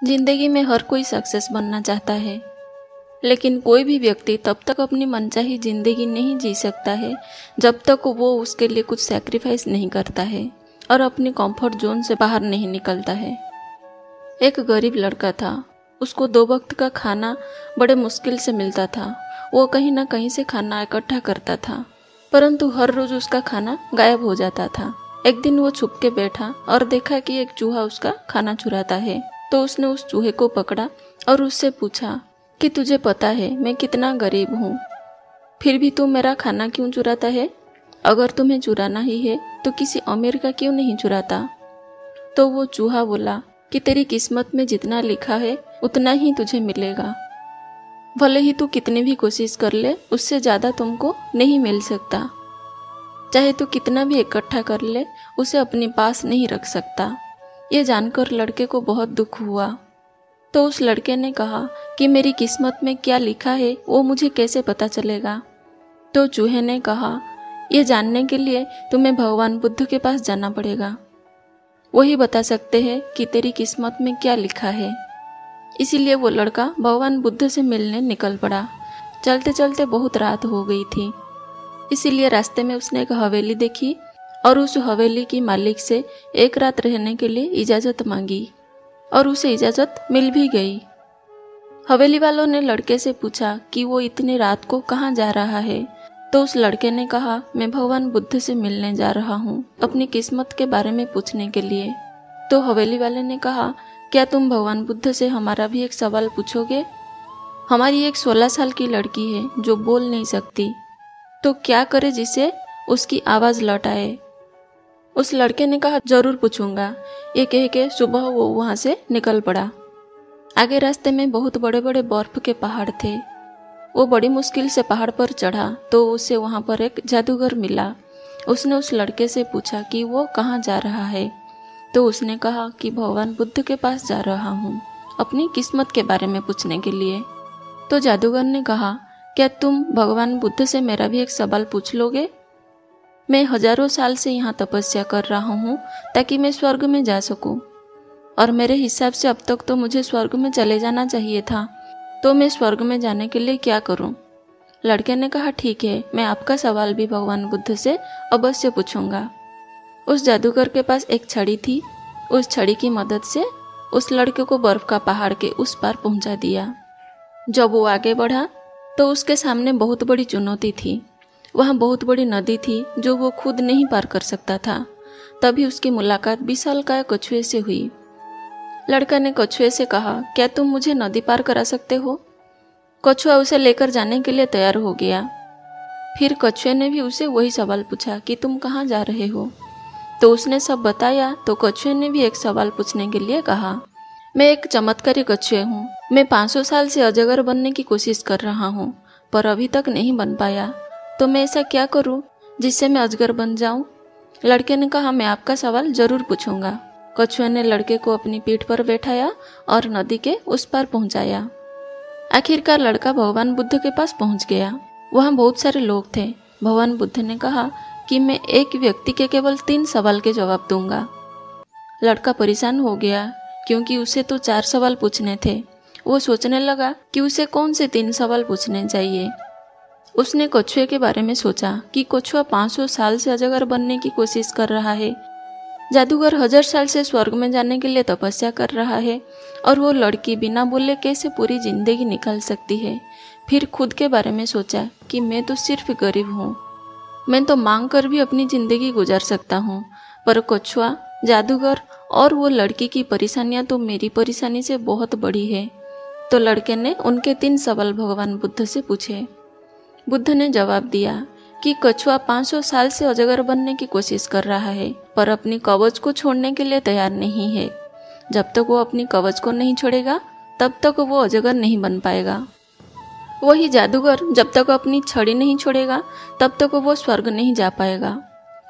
जिंदगी में हर कोई सक्सेस बनना चाहता है, लेकिन कोई भी व्यक्ति तब तक अपनी मनचाही जिंदगी नहीं जी सकता है जब तक वो उसके लिए कुछ सैक्रिफाइस नहीं करता है और अपनी कंफर्ट जोन से बाहर नहीं निकलता है। एक गरीब लड़का था, उसको 2 वक्त का खाना बड़े मुश्किल से मिलता था। वो कहीं ना कहीं से खाना इकट्ठा करता था, परंतु हर रोज उसका खाना गायब हो जाता था। एक दिन वो छुप के बैठा और देखा कि एक चूहा उसका खाना चुराता है। तो उसने उस चूहे को पकड़ा और उससे पूछा कि तुझे पता है मैं कितना गरीब हूँ, फिर भी तू मेरा खाना क्यों चुराता है? अगर तुम्हें चुराना ही है तो किसी अमीर का क्यों नहीं चुराता? तो वो चूहा बोला कि तेरी किस्मत में जितना लिखा है उतना ही तुझे मिलेगा। भले ही तू कितनी भी कोशिश कर ले, उससे ज़्यादा तुमको नहीं मिल सकता। चाहे तू कितना भी इकट्ठा कर ले, उसे अपने पास नहीं रख सकता। ये जानकर लड़के को बहुत दुख हुआ। तो उस लड़के ने कहा कि मेरी किस्मत में क्या लिखा है वो मुझे कैसे पता चलेगा? तो चूहे ने कहा, ये जानने के लिए तुम्हें भगवान बुद्ध के पास जाना पड़ेगा। वही बता सकते हैं कि तेरी किस्मत में क्या लिखा है। इसीलिए वो लड़का भगवान बुद्ध से मिलने निकल पड़ा। चलते चलते बहुत रात हो गई थी, इसीलिए रास्ते में उसने एक हवेली देखी और उस हवेली की मालिक से एक रात रहने के लिए इजाज़त मांगी और उसे इजाज़त मिल भी गई। हवेली वालों ने लड़के से पूछा कि वो इतनी रात को कहाँ जा रहा है। तो उस लड़के ने कहा, मैं भगवान बुद्ध से मिलने जा रहा हूँ, अपनी किस्मत के बारे में पूछने के लिए। तो हवेली वाले ने कहा, क्या तुम भगवान बुद्ध से हमारा भी एक सवाल पूछोगे? हमारी एक 16 साल की लड़की है जो बोल नहीं सकती, तो क्या करे जिसे उसकी आवाज़ लौट आए? उस लड़के ने कहा, जरूर पूछूंगा। ये कह के सुबह वो वहाँ से निकल पड़ा। आगे रास्ते में बहुत बड़े बड़े बर्फ के पहाड़ थे। वो बड़ी मुश्किल से पहाड़ पर चढ़ा तो उसे वहाँ पर एक जादूगर मिला। उसने उस लड़के से पूछा कि वो कहाँ जा रहा है। तो उसने कहा कि भगवान बुद्ध के पास जा रहा हूँ, अपनी किस्मत के बारे में पूछने के लिए। तो जादूगर ने कहा, क्या तुम भगवान बुद्ध से मेरा भी एक सवाल पूछ लोगे? मैं हजारों साल से यहाँ तपस्या कर रहा हूँ ताकि मैं स्वर्ग में जा सकूँ, और मेरे हिसाब से अब तक तो मुझे स्वर्ग में चले जाना चाहिए था, तो मैं स्वर्ग में जाने के लिए क्या करूँ? लड़के ने कहा, ठीक है, मैं आपका सवाल भी भगवान बुद्ध से अवश्य पूछूंगा। उस जादूगर के पास एक छड़ी थी। उस छड़ी की मदद से उस लड़के को बर्फ का पहाड़ के उस पार पहुंचा दिया। जब वो आगे बढ़ा तो उसके सामने बहुत बड़ी चुनौती थी। वहाँ बहुत बड़ी नदी थी जो वो खुद नहीं पार कर सकता था। तभी उसकी मुलाकात विशालकाय कछुए से हुई। लड़का ने कछुए से कहा, क्या तुम मुझे नदी पार करा सकते हो? कछुआ उसे लेकर जाने के लिए तैयार हो गया। फिर कछुए ने भी उसे वही सवाल पूछा कि तुम कहाँ जा रहे हो? तो उसने सब बताया। तो कछुए ने भी एक सवाल पूछने के लिए कहा, मैं एक चमत्कारी कछुए हूँ। मैं 500 साल से अजगर बनने की कोशिश कर रहा हूँ, पर अभी तक नहीं बन पाया। तो मैं ऐसा क्या करूं जिससे मैं अजगर बन जाऊं? लड़के ने कहा, मैं आपका सवाल जरूर पूछूंगा। कछुए ने लड़के को अपनी पीठ पर बैठाया और नदी के उस पार पहुंचाया। आखिरकार लड़का भगवान बुद्ध के पास पहुंच गया। वहां बहुत सारे लोग थे। भगवान बुद्ध ने कहा कि मैं एक व्यक्ति के केवल 3 सवाल के जवाब दूंगा। लड़का परेशान हो गया क्योंकि उसे तो 4 सवाल पूछने थे। वो सोचने लगा कि उसे कौन से 3 सवाल पूछने चाहिए। उसने कछुए के बारे में सोचा कि कछुआ 500 साल से अजगर बनने की कोशिश कर रहा है, जादूगर 1000 साल से स्वर्ग में जाने के लिए तपस्या कर रहा है, और वो लड़की बिना बोले कैसे पूरी जिंदगी निकाल सकती है। फिर खुद के बारे में सोचा कि मैं तो सिर्फ गरीब हूँ, मैं तो मांग कर भी अपनी जिंदगी गुजार सकता हूँ, पर कछुआ, जादूगर और वो लड़की की परेशानियाँ तो मेरी परेशानी से बहुत बड़ी है। तो लड़के ने उनके 3 सवाल भगवान बुद्ध से पूछे। बुद्ध ने जवाब दिया कि कछुआ 500 साल से अजगर बनने की कोशिश कर रहा है, पर अपनी कवच को छोड़ने के लिए तैयार नहीं है। जब तक वो अपनी कवच को नहीं छोड़ेगा तब तक वो अजगर नहीं बन पाएगा। वही जादूगर जब तक अपनी छड़ी नहीं छोड़ेगा तब तक वो स्वर्ग नहीं जा पाएगा,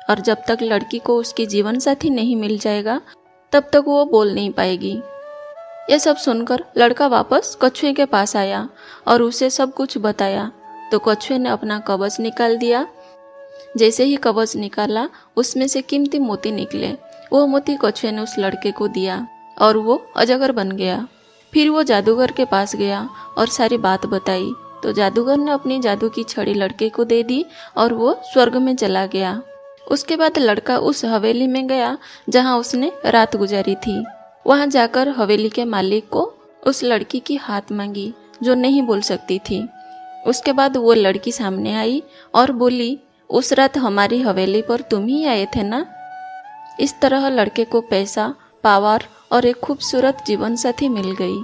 और जब तक लड़की को उसकी जीवन साथी नहीं मिल जाएगा तब तक वो बोल नहीं पाएगी। यह सब सुनकर लड़का वापस कछुए के पास आया और उसे सब कुछ बताया। तो कछुए ने अपना कवच निकाल दिया। जैसे ही कवच निकाला उसमें से कीमती मोती निकले। वो मोती कछुए ने उस लड़के को दिया और वो अजगर बन गया। फिर वो जादूगर के पास गया और सारी बात बताई तो जादूगर ने अपनी जादू की छड़ी लड़के को दे दी और वो स्वर्ग में चला गया। उसके बाद लड़का उस हवेली में गया जहाँ उसने रात गुजारी थी। वहाँ जाकर हवेली के मालिक को उस लड़की की हाथ मांगी जो नहीं बोल सकती थी। उसके बाद वो लड़की सामने आई और बोली, उस रात हमारी हवेली पर तुम ही आए थे ना। इस तरह लड़के को पैसा, पावर और एक खूबसूरत जीवन साथी मिल गई।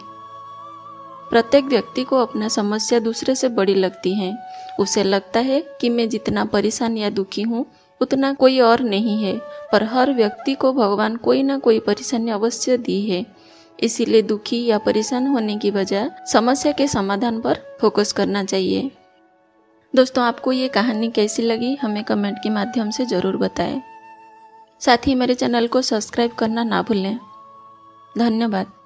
प्रत्येक व्यक्ति को अपना समस्या दूसरे से बड़ी लगती है। उसे लगता है कि मैं जितना परेशान या दुखी हूँ उतना कोई और नहीं है, पर हर व्यक्ति को भगवान कोई ना कोई परेशानी अवश्य दी है। इसीलिए दुखी या परेशान होने की बजाय समस्या के समाधान पर फोकस करना चाहिए। दोस्तों, आपको ये कहानी कैसी लगी हमें कमेंट के माध्यम से ज़रूर बताएं। साथ ही मेरे चैनल को सब्सक्राइब करना ना भूलें। धन्यवाद।